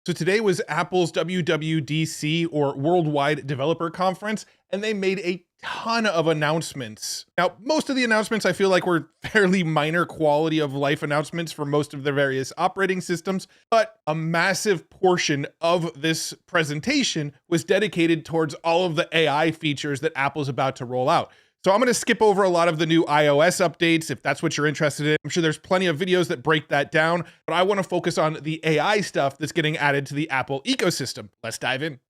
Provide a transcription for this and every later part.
So today was Apple's WWDC or Worldwide Developer Conference, and they made a ton of announcements. Now, most of the announcements I feel like were fairly minor quality of life announcements for most of their various operating systems, but a massive portion of this presentation was dedicated towards all of the AI features that Apple's about to roll out. So I'm going to skip over a lot of the new iOS updates if that's what you're interested in. I'm sure there's plenty of videos that break that down, but I want to focus on the AI stuff that's getting added to the Apple ecosystem. Let's dive in.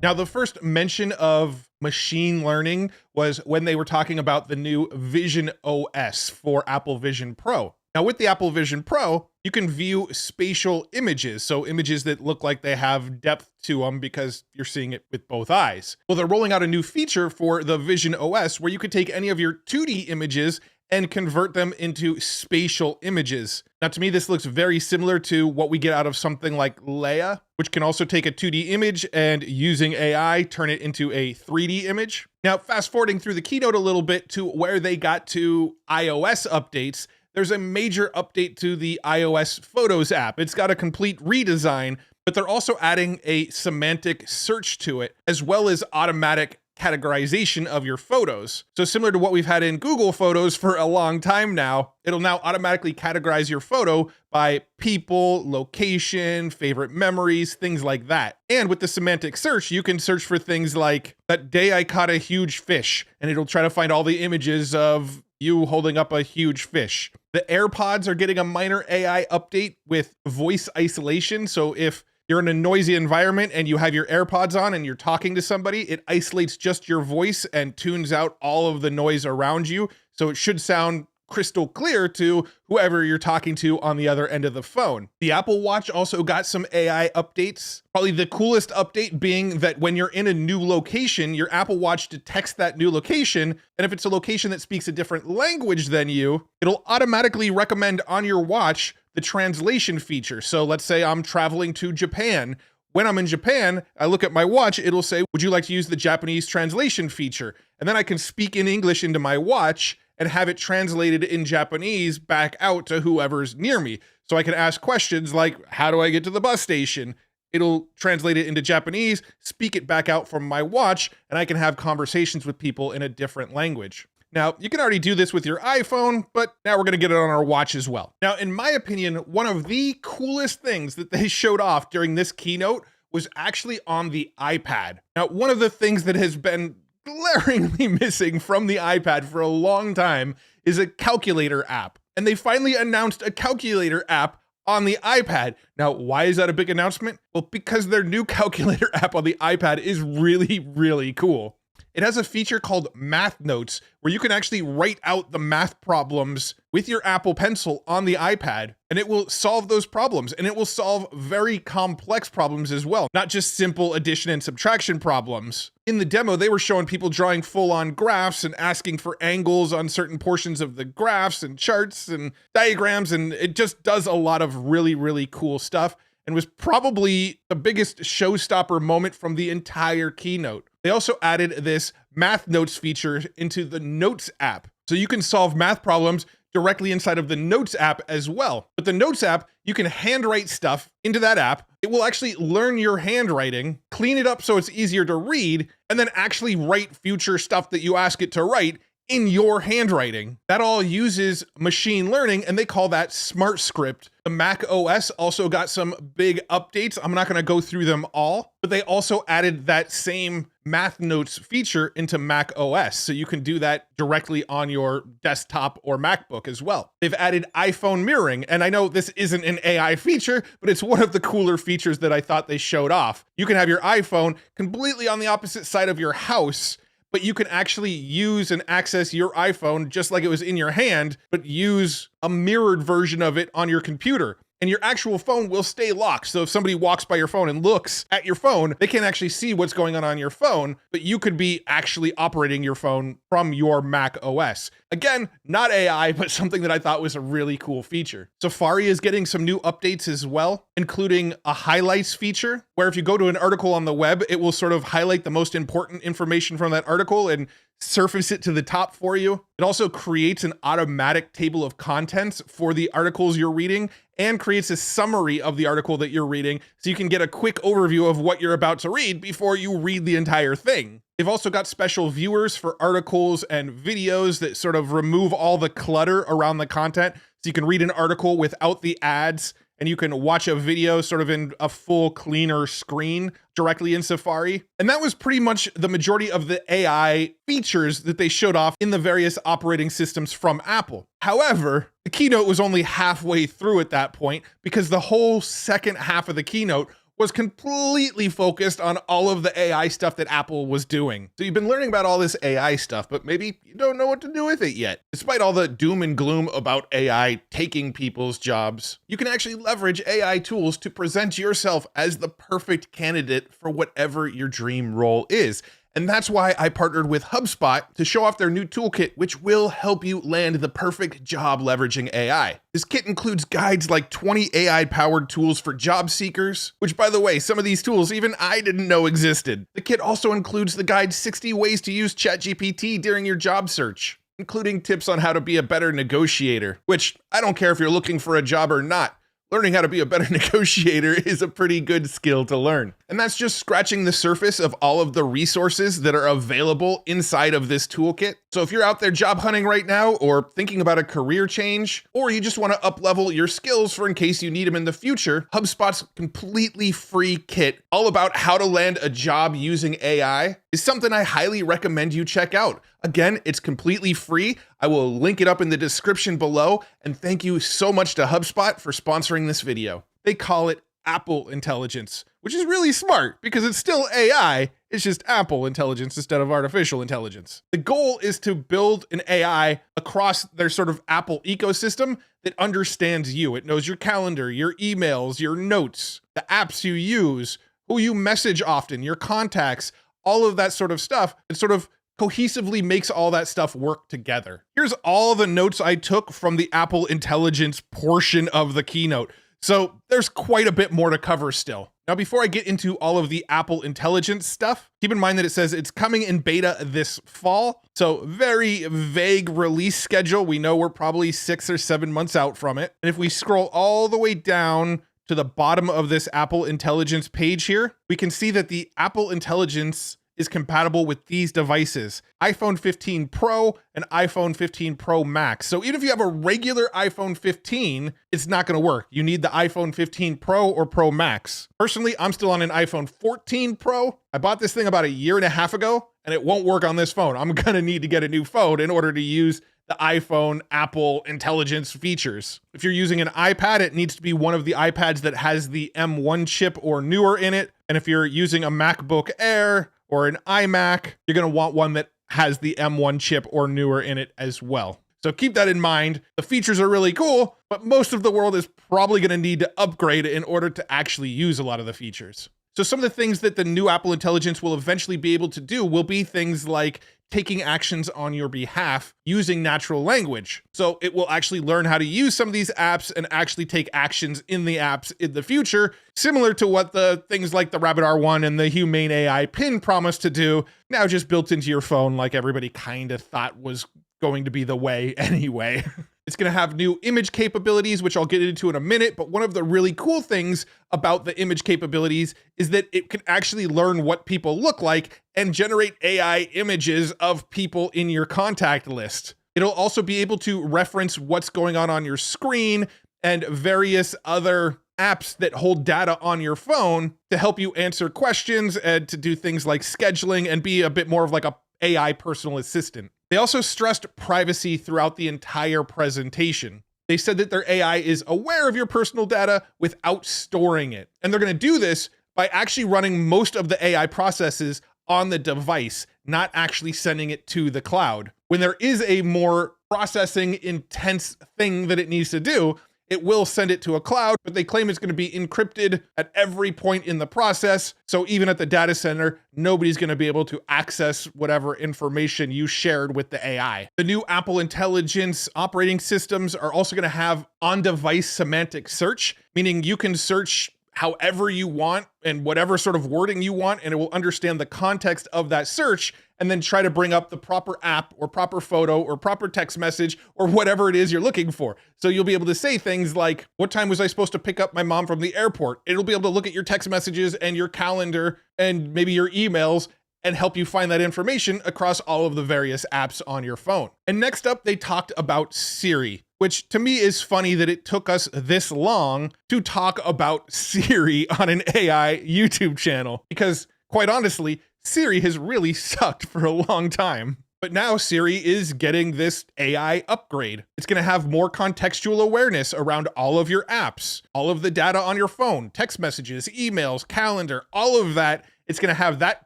Now, the first mention of machine learning was when they were talking about the new Vision OS for Apple Vision Pro. Now, with the Apple Vision Pro, you can view spatial images, so images that look like they have depth to them because you're seeing it with both eyes. Well, they're rolling out a new feature for the Vision OS where you could take any of your 2D images and convert them into spatial images. Now, to me, this looks very similar to what we get out of something like Leia, which can also take a 2D image and using AI, turn it into a 3D image. Now, fast forwarding through the keynote a little bit to where they got to iOS updates, there's a major update to the iOS Photos app. It's got a complete redesign, but they're also adding a semantic search to it, as well as automatic categorization of your photos. So similar to what we've had in Google Photos for a long time now, it'll now automatically categorize your photo by people, location, favorite memories, things like that. And with the semantic search, you can search for things like that day I caught a huge fish, and it'll try to find all the images of you holding up a huge fish. The AirPods are getting a minor AI update with voice isolation. So if you're in a noisy environment and you have your AirPods on and you're talking to somebody, it isolates just your voice and tunes out all of the noise around you. So it should sound crystal clear to whoever you're talking to on the other end of the phone. The Apple Watch also got some AI updates. Probably the coolest update being that when you're in a new location, your Apple Watch detects that new location. And if it's a location that speaks a different language than you, it'll automatically recommend on your watch the translation feature. So let's say I'm traveling to Japan. When I'm in Japan, I look at my watch, it'll say, would you like to use the Japanese translation feature? And then I can speak in English into my watch and have it translated in Japanese back out to whoever's near me. So I can ask questions like, how do I get to the bus station? It'll translate it into Japanese, speak it back out from my watch, and I can have conversations with people in a different language. Now, you can already do this with your iPhone, but now we're going to get it on our watch as well. Now, in my opinion, one of the coolest things that they showed off during this keynote was actually on the iPad. Now, one of the things that has been glaringly missing from the iPad for a long time is a calculator app. And they finally announced a calculator app on the iPad. Now, why is that a big announcement? Well, because their new calculator app on the iPad is really, really cool. It has a feature called Math Notes, where you can actually write out the math problems with your Apple Pencil on the iPad, and it will solve those problems. And it will solve very complex problems as well, not just simple addition and subtraction problems. In the demo, they were showing people drawing full-on graphs and asking for angles on certain portions of the graphs and charts and diagrams, and it just does a lot of really, really cool stuff, and was probably the biggest showstopper moment from the entire keynote. They also added this Math Notes feature into the Notes app. So you can solve math problems directly inside of the Notes app as well. With the Notes app, you can handwrite stuff into that app. It will actually learn your handwriting, clean it up so it's easier to read, and then actually write future stuff that you ask it to write in your handwriting. That all uses machine learning, and they call that Smart Script. The Mac OS also got some big updates. I'm not going to go through them all, but they also added that same Math Notes feature into Mac OS, so you can do that directly on your desktop or MacBook as well. They've added iPhone mirroring, and I know this isn't an AI feature, but it's one of the cooler features that I thought they showed off. You can have your iPhone completely on the opposite side of your house, but you can actually use and access your iPhone just like it was in your hand, but use a mirrored version of it on your computer. And your actual phone will stay locked. So if somebody walks by your phone and looks at your phone, they can't actually see what's going on your phone, but you could be actually operating your phone from your Mac OS. Again, not AI, but something that I thought was a really cool feature. Safari is getting some new updates as well, including a highlights feature, where if you go to an article on the web, it will sort of highlight the most important information from that article and surface it to the top for you. It also creates an automatic table of contents for the articles you're reading and creates a summary of the article that you're reading so you can get a quick overview of what you're about to read before you read the entire thing. They've also got special viewers for articles and videos that sort of remove all the clutter around the content, so you can read an article without the ads, and you can watch a video sort of in a full cleaner screen directly in Safari. And that was pretty much the majority of the AI features that they showed off in the various operating systems from Apple. However, the keynote was only halfway through at that point, because the whole second half of the keynote was completely focused on all of the AI stuff that Apple was doing. So you've been learning about all this AI stuff, but maybe you don't know what to do with it yet. Despite all the doom and gloom about AI taking people's jobs, you can actually leverage AI tools to present yourself as the perfect candidate for whatever your dream role is. And that's why I partnered with HubSpot to show off their new toolkit, which will help you land the perfect job leveraging AI. This kit includes guides like 20 AI-powered tools for job seekers, which, by the way, some of these tools even I didn't know existed. The kit also includes the guide 60 ways to use ChatGPT during your job search, including tips on how to be a better negotiator, which I don't care if you're looking for a job or not. Learning how to be a better negotiator is a pretty good skill to learn. And that's just scratching the surface of all of the resources that are available inside of this toolkit. So if you're out there job hunting right now, or thinking about a career change, or you just want to up-level your skills for in case you need them in the future, HubSpot's completely free kit all about how to land a job using AI is something I highly recommend you check out. Again, it's completely free. I will link it up in the description below, and thank you so much to HubSpot for sponsoring this video. They call it Apple Intelligence, which is really smart because it's still AI, it's just Apple Intelligence instead of artificial intelligence. The goal is to build an AI across their sort of Apple ecosystem that understands you. It knows your calendar, your emails, your notes, the apps you use, who you message often, your contacts, all of that sort of stuff. It sort of cohesively makes all that stuff work together. Here's all the notes I took from the Apple Intelligence portion of the keynote. So there's quite a bit more to cover still. Now, before I get into all of the Apple Intelligence stuff, keep in mind that it says it's coming in beta this fall. So very vague release schedule. We know we're probably 6 or 7 months out from it. And if we scroll all the way down to the bottom of this Apple Intelligence page here, we can see that the Apple Intelligence is compatible with these devices: iPhone 15 Pro and iPhone 15 Pro Max. So even if you have a regular iPhone 15, it's not going to work. You need the iPhone 15 Pro or Pro Max. Personally, I'm still on an iPhone 14 Pro. I bought this thing about a year and a half ago, and it won't work on this phone. I'm going to need to get a new phone in order to use the iPhone Apple Intelligence features. If you're using an iPad, it needs to be one of the iPads that has the M1 chip or newer in it. And if you're using a MacBook Air or an iMac, you're going to want one that has the M1 chip or newer in it as well. So keep that in mind. The features are really cool, but most of the world is probably going to need to upgrade in order to actually use a lot of the features. So some of the things that the new Apple Intelligence will eventually be able to do will be things like taking actions on your behalf using natural language. So it will actually learn how to use some of these apps and actually take actions in the apps in the future, similar to what the things like the Rabbit R1 and the Humane AI Pin promised to do, now just built into your phone like everybody kind of thought was going to be the way anyway. It's going to have new image capabilities, which I'll get into in a minute. But one of the really cool things about the image capabilities is that it can actually learn what people look like and generate AI images of people in your contact list. It'll also be able to reference what's going on your screen and various other apps that hold data on your phone to help you answer questions and to do things like scheduling and be a bit more of like a AI personal assistant. They also stressed privacy throughout the entire presentation. They said that their AI is aware of your personal data without storing it. And they're going to do this by actually running most of the AI processes on the device, not actually sending it to the cloud. When there is a more processing intense thing that it needs to do, it will send it to a cloud, but they claim it's going to be encrypted at every point in the process. So even at the data center, nobody's going to be able to access whatever information you shared with the AI. The new Apple Intelligence operating systems are also going to have on-device semantic search, meaning you can search however you want and whatever sort of wording you want, and it will understand the context of that search and then try to bring up the proper app or proper photo or proper text message or whatever it is you're looking for. So you'll be able to say things like, what time was I supposed to pick up my mom from the airport? It'll be able to look at your text messages and your calendar and maybe your emails and help you find that information across all of the various apps on your phone. And next up, they talked about Siri, which to me is funny that it took us this long to talk about Siri on an AI YouTube channel, because quite honestly, Siri has really sucked for a long time. But now Siri is getting this AI upgrade. It's going to have more contextual awareness around all of your apps, all of the data on your phone, text messages, emails, calendar, all of that. It's going to have that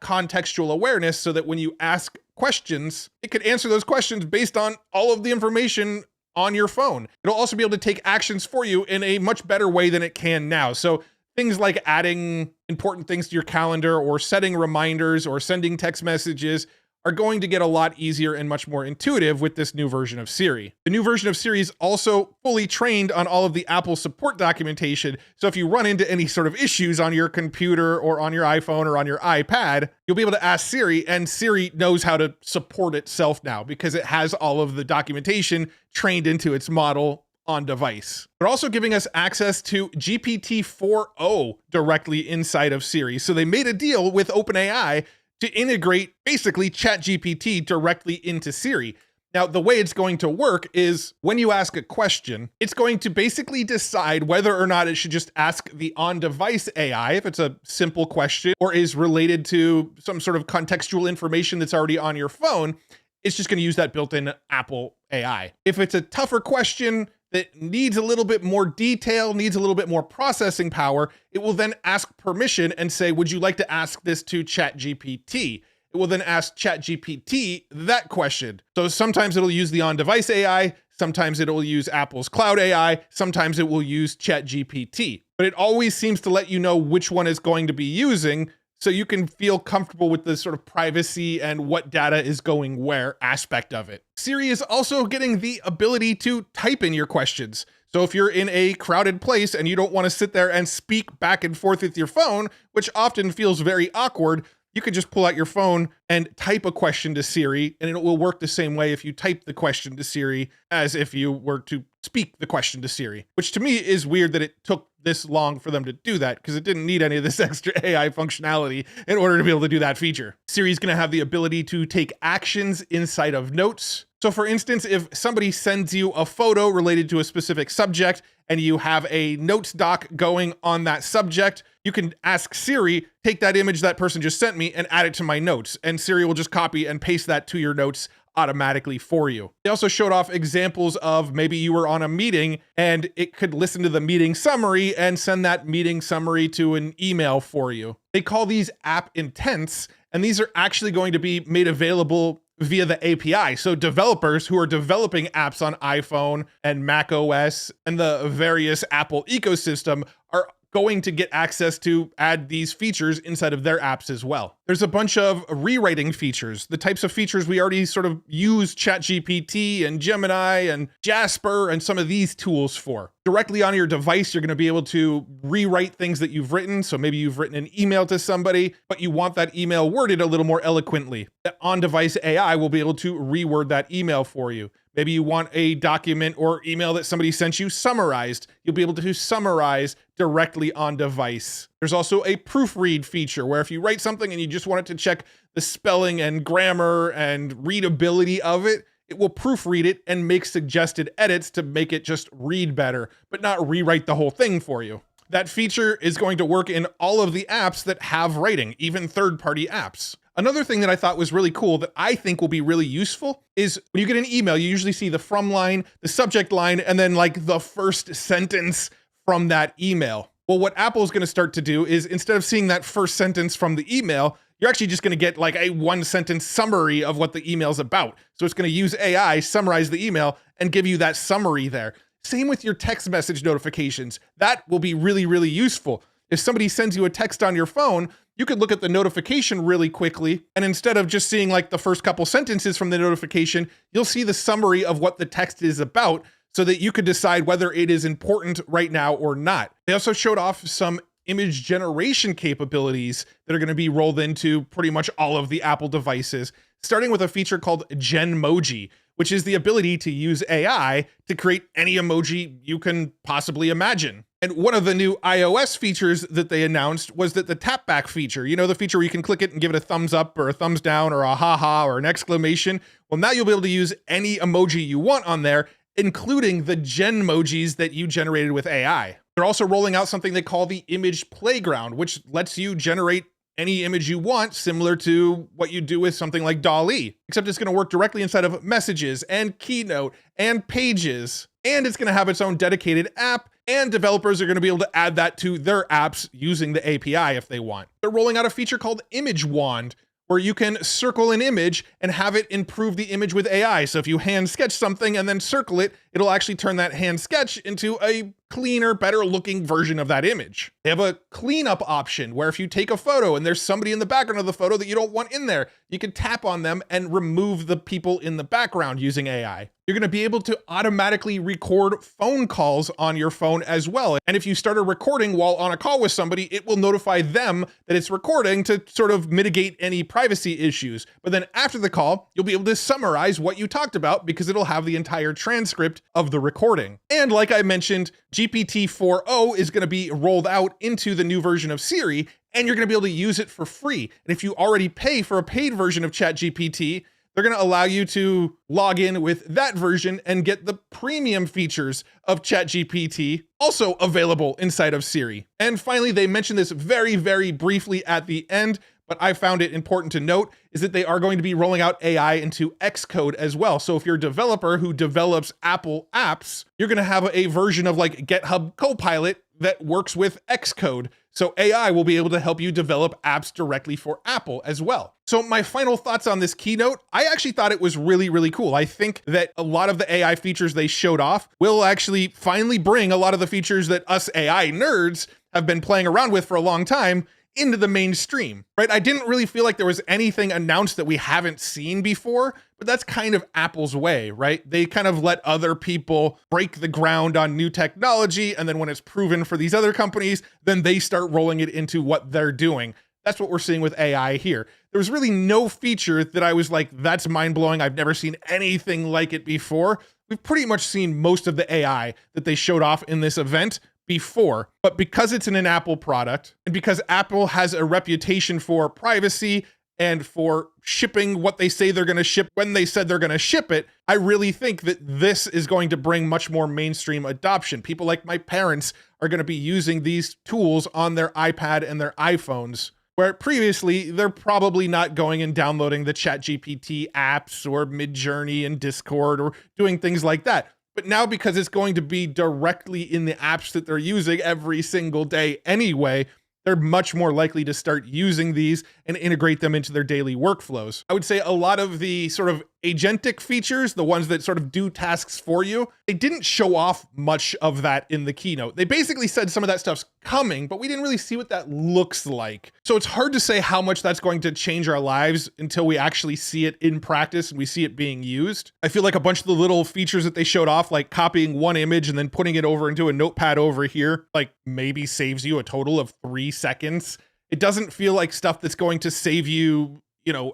contextual awareness so that when you ask questions, it could answer those questions based on all of the information on your phone. It'll also be able to take actions for you in a much better way than it can now. So things like adding important things to your calendar or setting reminders or sending text messages are going to get a lot easier and much more intuitive with this new version of Siri. The new version of Siri is also fully trained on all of the Apple support documentation. So if you run into any sort of issues on your computer or on your iPhone or on your iPad, you'll be able to ask Siri, and Siri knows how to support itself now because it has all of the documentation trained into its model on device. They're also giving us access to GPT 4.0 directly inside of Siri. So they made a deal with OpenAI to integrate basically ChatGPT directly into Siri. Now, the way it's going to work is when you ask a question, it's going to basically decide whether or not it should just ask the on-device AI if it's a simple question or is related to some sort of contextual information that's already on your phone. It's just going to use that built-in Apple AI. If it's a tougher question that needs a little bit more detail, needs a little bit more processing power, it will then ask permission and say, would you like to ask this to ChatGPT? It will then ask ChatGPT that question. So sometimes it'll use the on-device AI, sometimes it will use Apple's cloud AI, sometimes it will use ChatGPT. But it always seems to let you know which one it's going to be using, so you can feel comfortable with the sort of privacy and what data is going where aspect of it. Siri is also getting the ability to type in your questions. So if you're in a crowded place and you don't want to sit there and speak back and forth with your phone, which often feels very awkward, you could just pull out your phone and type a question to Siri, and it will work the same way if you type the question to Siri as if you were to speak the question to Siri, which to me is weird that it took this long for them to do that, because it didn't need any of this extra AI functionality in order to be able to do that feature. Siri's going to have the ability to take actions inside of notes. So for instance, if somebody sends you a photo related to a specific subject and you have a notes doc going on that subject, you can ask Siri, take that image that person just sent me and add it to my notes. And Siri will just copy and paste that to your notes automatically for you. They also showed off examples of maybe you were on a meeting and it could listen to the meeting summary and send that meeting summary to an email for you. They call these app intents, and these are actually going to be made available via the API. So developers who are developing apps on iPhone and Mac OS and the various Apple ecosystem are going to get access to add these features inside of their apps as well. There's a bunch of rewriting features, the types of features we already sort of use ChatGPT and Gemini and Jasper and some of these tools for. Directly on your device, you're going to be able to rewrite things that you've written. So maybe you've written an email to somebody, but you want that email worded a little more eloquently. The on-device AI will be able to reword that email for you. Maybe you want a document or email that somebody sent you summarized. You'll be able to summarize directly on device. There's also a proofread feature where if you write something and you just want it to check the spelling and grammar and readability of it, it will proofread it and make suggested edits to make it just read better, but not rewrite the whole thing for you. That feature is going to work in all of the apps that have writing, even third-party apps. Another thing that I thought was really cool that I think will be really useful is when you get an email, you usually see the from line, the subject line, and then like the first sentence from that email. Well, what Apple is going to start to do is instead of seeing that first sentence from the email, you're actually just going to get like a one sentence summary of what the email's about. So it's going to use AI, summarize the email, and give you that summary there. Same with your text message notifications. That will be really, really useful. If somebody sends you a text on your phone, you could look at the notification really quickly, and instead of just seeing like the first couple sentences from the notification, you'll see the summary of what the text is about so that you could decide whether it is important right now or not. They also showed off some image generation capabilities that are going to be rolled into pretty much all of the Apple devices, starting with a feature called Genmoji, which is the ability to use AI to create any emoji you can possibly imagine. And one of the new iOS features that they announced was that the tap back feature, you know, the feature where you can click it and give it a thumbs up or a thumbs down or a haha or an exclamation. Well, now you'll be able to use any emoji you want on there, including the Genmojis that you generated with AI. They're also rolling out something they call the Image Playground, which lets you generate any image you want, similar to what you do with something like DALL-E, except it's going to work directly inside of Messages and Keynote and Pages, and it's going to have its own dedicated app, and developers are going to be able to add that to their apps using the API if they want. They're rolling out a feature called Image Wand, where you can circle an image and have it improve the image with AI. So if you hand sketch something and then circle it, it'll actually turn that hand sketch into a cleaner, better looking version of that image. They have a cleanup option where if you take a photo and there's somebody in the background of the photo that you don't want in there, you can tap on them and remove the people in the background using AI. You're going to be able to automatically record phone calls on your phone as well. And if you start a recording while on a call with somebody, it will notify them that it's recording to sort of mitigate any privacy issues. But then after the call, you'll be able to summarize what you talked about because it'll have the entire transcript of the recording. And like I mentioned, GPT 4.0 is going to be rolled out into the new version of Siri, and you're going to be able to use it for free. And if you already pay for a paid version of ChatGPT, they're going to allow you to log in with that version and get the premium features of ChatGPT also available inside of Siri. And finally, they mentioned this very, very briefly at the end, but I found it important to note is that they are going to be rolling out AI into Xcode as well. So if you're a developer who develops Apple apps, you're going to have a version of like GitHub Copilot that works with Xcode. So AI will be able to help you develop apps directly for Apple as well. So my final thoughts on this keynote, I actually thought it was really, really cool. I think that a lot of the AI features they showed off will actually finally bring a lot of the features that us AI nerds have been playing around with for a long time into the mainstream, right? I didn't really feel like there was anything announced that we haven't seen before, but that's kind of Apple's way, right? They kind of let other people break the ground on new technology, and then when it's proven for these other companies, then they start rolling it into what they're doing. That's what we're seeing with AI here. There was really no feature that I was like, that's mind-blowing. I've never seen anything like it before. We've pretty much seen most of the AI that they showed off in this event before, but because it's in an Apple product and because Apple has a reputation for privacy and for shipping what they say they're going to ship when they said they're going to ship it, I really think that this is going to bring much more mainstream adoption. People like my parents are going to be using these tools on their iPad and their iPhones, where previously they're probably not going and downloading the ChatGPT apps or Midjourney and Discord or doing things like that. But now, because it's going to be directly in the apps that they're using every single day anyway, they're much more likely to start using these and integrate them into their daily workflows. I would say a lot of the sort of agentic features, the ones that sort of do tasks for you, they didn't show off much of that in the keynote. They basically said some of that stuff's coming, but we didn't really see what that looks like. So it's hard to say how much that's going to change our lives until we actually see it in practice and we see it being used. I feel like a bunch of the little features that they showed off, like copying one image and then putting it over into a notepad over here, like maybe saves you a total of 3 seconds. It doesn't feel like stuff that's going to save you,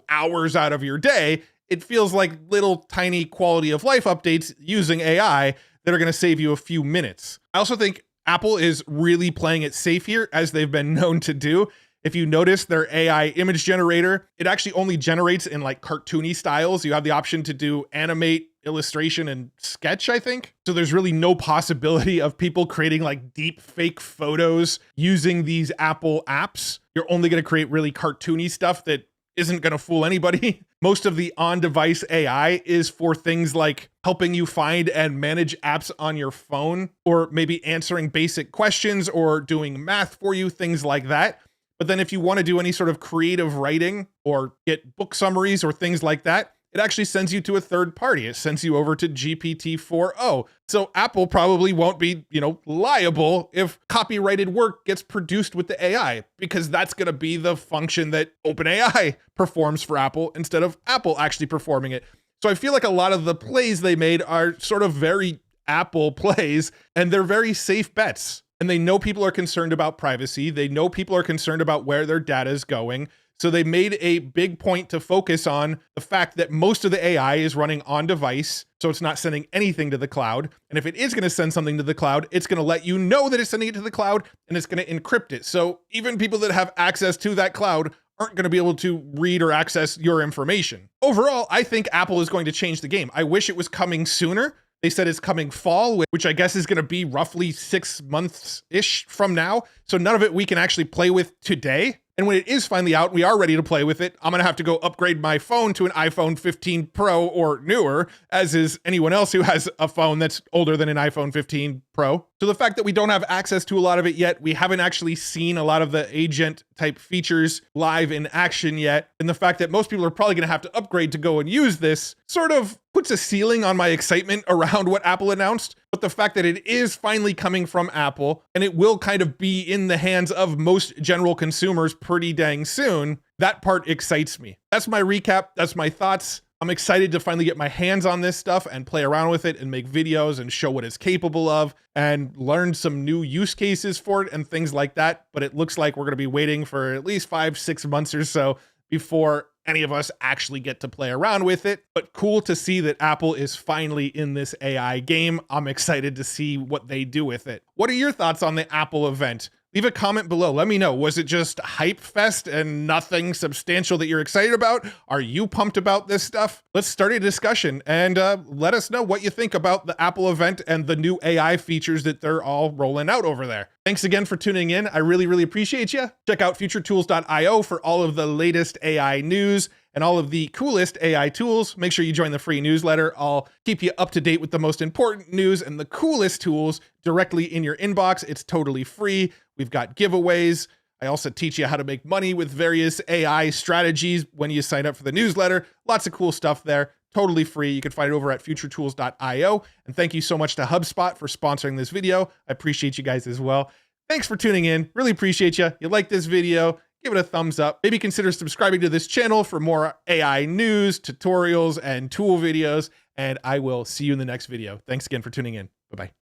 hours out of your day. It feels like little tiny quality of life updates using AI that are going to save you a few minutes. I also think Apple is really playing it safe here, as they've been known to do. If you notice their AI image generator, it actually only generates in like cartoony styles. You have the option to do animate, illustration, and sketch, I think. So there's really no possibility of people creating like deep fake photos using these Apple apps. You're only going to create really cartoony stuff that isn't going to fool anybody. Most of the on-device AI is for things like helping you find and manage apps on your phone, or maybe answering basic questions or doing math for you, things like that. But then if you want to do any sort of creative writing or get book summaries or things like that, it actually sends you to a third party. It sends you over to GPT 4.0. So Apple probably won't be, liable if copyrighted work gets produced with the AI, because that's going to be the function that OpenAI performs for Apple instead of Apple actually performing it. So I feel like a lot of the plays they made are sort of very Apple plays, and they're very safe bets. and they know people are concerned about privacy. They know people are concerned about where their data is going. So they made a big point to focus on the fact that most of the AI is running on device, so it's not sending anything to the cloud. And if it is going to send something to the cloud, it's going to let you know that it's sending it to the cloud, and it's going to encrypt it. So even people that have access to that cloud aren't going to be able to read or access your information. Overall, I think Apple is going to change the game. I wish it was coming sooner. They said it's coming fall, which I guess is going to be roughly 6 months-ish from now. So none of it we can actually play with today. And when it is finally out, we are ready to play with it, I'm going to have to go upgrade my phone to an iPhone 15 Pro or newer, as is anyone else who has a phone that's older than an iPhone 15 Pro. So the fact that we don't have access to a lot of it yet, we haven't actually seen a lot of the agent type features live in action yet, and the fact that most people are probably going to have to upgrade to go and use this sort of puts a ceiling on my excitement around what Apple announced. But the fact that it is finally coming from Apple, and it will kind of be in the hands of most general consumers pretty dang soon, that part excites me. That's my recap. That's my thoughts. I'm excited to finally get my hands on this stuff and play around with it and make videos and show what it's capable of and learn some new use cases for it and things like that. But it looks like we're going to be waiting for at least 5-6 months or so before any of us actually get to play around with it. But cool to see that Apple is finally in this AI game. I'm excited to see what they do with it. What are your thoughts on the Apple event? Leave a comment below. Let me know. Was it just hype fest and nothing substantial that you're excited about? Are you pumped about this stuff? Let's start a discussion and let us know what you think about the Apple event and the new AI features that they're all rolling out over there. Thanks again for tuning in. I really appreciate you. Check out futuretools.io for all of the latest AI news and all of the coolest AI tools. Make sure you join the free newsletter. I'll keep you up to date with the most important news and the coolest tools directly in your inbox. It's totally free. We've got giveaways. I also teach you how to make money with various AI strategies when you sign up for the newsletter. Lots of cool stuff there. Totally free. You can find it over at futuretools.io. And thank you so much to HubSpot for sponsoring this video. I appreciate you guys as well. Thanks for tuning in. Really appreciate you. You like this video, give it a thumbs up. Maybe consider subscribing to this channel for more AI news, tutorials, and tool videos. And I will see you in the next video. Thanks again for tuning in. Bye-bye.